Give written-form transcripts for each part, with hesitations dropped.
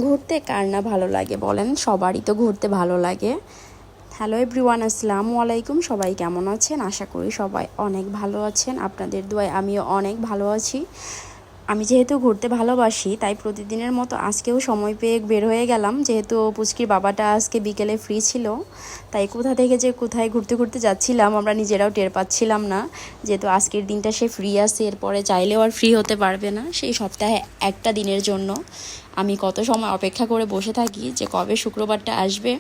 ঘুরতে কার না ভালো লাগে বলেন, সবারই তো ঘুরতে ভালো লাগে। হ্যালো এভরিওয়ান, আসসালামু আলাইকুম। সবাই কেমন আছেন? আশা করি সবাই অনেক ভালো আছেন। আপনাদের দোয়ায় আমিও অনেক ভালো আছি। আমি যেহেতু ঘুরতে ভালোবাসি, তাই প্রতিদিনের মতো আজকেও সময় পেয়ে বের হয়ে গেলাম। যেহেতু পুচকির বাবাটা আজকে বিকেলে ফ্রি ছিল, তাই কোথা থেকে যে কোথায় ঘুরতে ঘুরতে যাচ্ছিলাম আমরা নিজেরাও টের পাচ্ছিলাম না। যেহেতু আজকের দিনটা সে ফ্রি আছে, এরপরে চাইলেও আর ফ্রি হতে পারবে না। সেই সপ্তাহে একটা দিনের জন্য আমি কত সময় অপেক্ষা করে বসে থাকি যে কবে শুক্রবারটা আসবে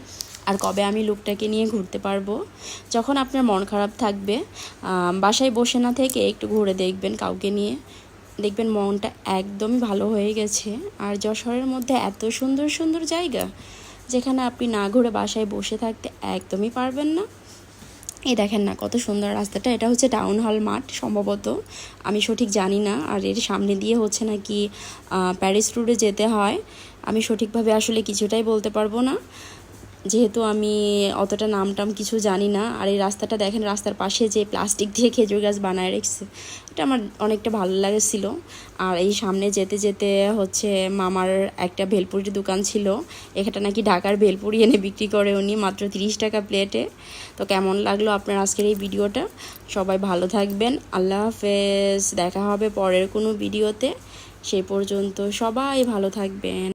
আর কবে আমি লোকটাকে নিয়ে ঘুরতে পারবো। যখন আপনার মন খারাপ থাকবে, বাসায় বসে না থেকে একটু ঘুরে দেখবেন কাউকে নিয়ে, দেখবেন মনটা একদমই ভালো হয়ে গেছে। আর যশোরের মধ্যে এত সুন্দর সুন্দর জায়গা, যেখানে আপনি না ঘুরে বাসায় বসে থাকতে একদমই পারবেন না। এই দেখেন না কত সুন্দর রাস্তাটা, এটা হচ্ছে টাউন হল মাঠ সম্ভবত, আমি সঠিক জানি না। আর এর সামনে দিয়ে হচ্ছে নাকি প্যারিস রোডে যেতে হয়। আমি সঠিকভাবে আসলে কিছুটাই বলতে পারবো না, যেহেতু আমি অতটা নামটাম কিছু জানি না। আর এই রাস্তাটা দেখেন, রাস্তার পাশে যে প্লাস্টিক দিয়ে খেজুর গাছ বানায় রেখেছে, এটা আমার অনেকটা ভালো লাগছিল। আর এই সামনে যেতে যেতে হচ্ছে মামার একটা ভেলপুরির দোকান ছিল, এখানটা নাকি ঢাকার ভেলপুরি এনে বিক্রি করে উনি মাত্র 30 টাকা প্লেটে। তো কেমন লাগলো আপনার আজকের এই ভিডিওটা? সবাই ভালো থাকবেন, আল্লাহ হাফেজ। দেখা হবে পরের কোনো ভিডিওতে, সেই পর্যন্ত সবাই ভালো থাকবেন।